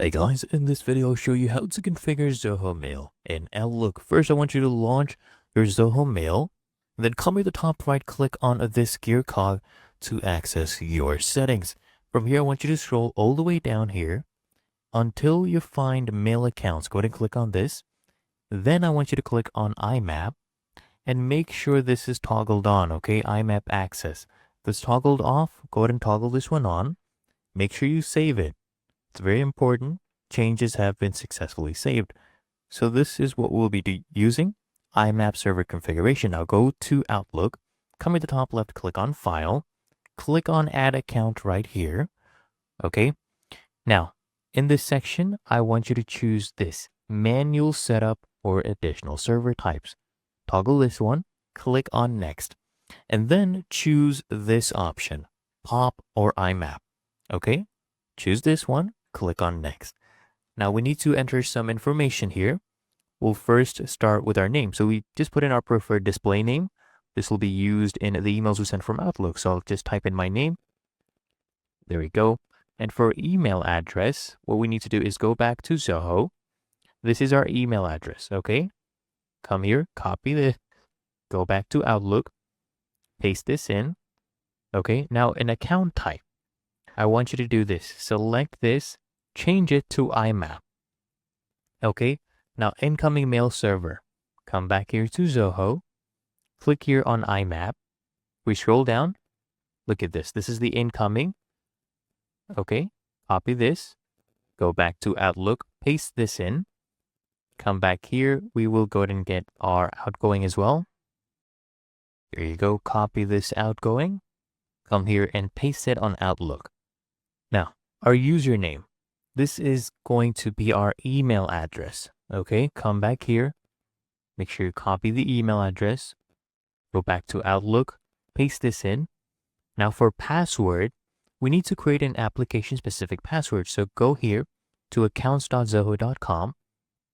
Hey guys, in this video I'll show you how to configure Zoho Mail in Outlook. First I want you to launch your Zoho Mail, then come to the top right, click on this gear cog to access your settings. From here I want you to scroll all the way down here until you find Mail Accounts. Go ahead and click on this. Then I want you to click on IMAP and make sure this is toggled on, okay? IMAP access. If it's toggled off, go ahead and toggle this one on. Make sure you save it. It's very important. Changes have been successfully saved. So this is what we'll be using. IMAP server configuration. Now go to Outlook. Come to the top left, click on File. Click on Add Account right here. Okay. Now, in this section, I want you to choose this Manual Setup or Additional Server Types. Toggle this one. Click on Next. And then choose this option, POP or IMAP. Okay. Choose this one. Click on Next. Now we need to enter some information here. We'll first start with our name. So we just put in our preferred display name. This will be used in the emails we send from Outlook. So I'll just type in my name. There we go. And for email address, what we need to do is go back to Zoho. This is our email address, okay? Come here, copy this, go back to Outlook, paste this in. Okay, now an account type. I want you to do this. Select this, change it to IMAP. Okay, now incoming mail server. Come back here to Zoho. Click here on IMAP. We scroll down. Look at this. This is the incoming. Okay, copy this. Go back to Outlook. Paste this in. Come back here. We will go ahead and get our outgoing as well. Here you go. Copy this outgoing. Come here and paste it on Outlook. Now, our username. This is going to be our email address. Okay, come back here. Make sure you copy the email address. Go back to Outlook. Paste this in. Now for password, we need to create an application-specific password. So go here to accounts.zoho.com.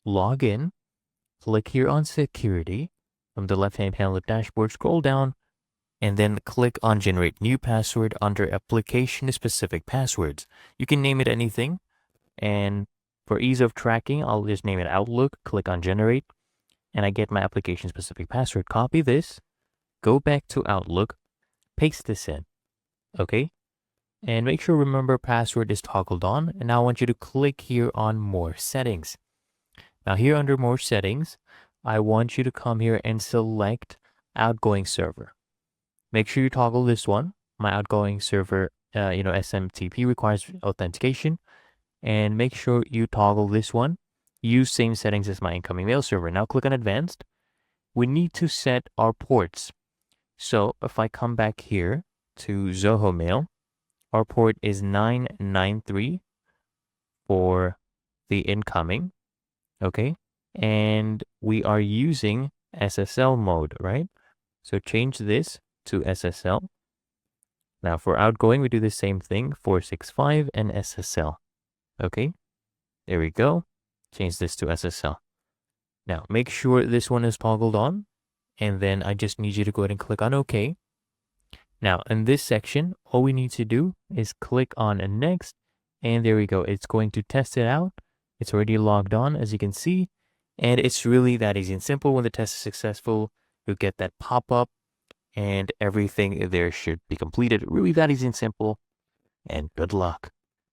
Log in. Click here on Security. From the left-hand panel of the dashboard, scroll down. And then click on Generate New Password under Application-Specific Passwords. You can name it anything. And for ease of tracking, I'll just name it Outlook. Click on Generate. And I get my application-specific password. Copy this. Go back to Outlook. Paste this in. Okay? And make sure remember password is toggled on. And now I want you to click here on More Settings. Now here under More Settings, I want you to come here and select Outgoing Server. Make sure you toggle this one. My outgoing server, SMTP requires authentication. And make sure you toggle this one. Use same settings as my incoming mail server. Now click on Advanced. We need to set our ports. So if I come back here to Zoho Mail, our port is 993 for the incoming. Okay. And we are using SSL mode, right? So change this to SSL. Now for outgoing, we do the same thing, 465 and SSL. Okay, there we go. Change this to SSL. Now make sure this one is toggled on, and then I just need you to go ahead and click on OK. Now in this section, all we need to do is click on Next, and there we go. It's going to test it out. It's already logged on, as you can see, and it's really that easy and simple. When the test is successful, you'll get that pop-up. And everything there should be completed. Really that easy and simple. And good luck.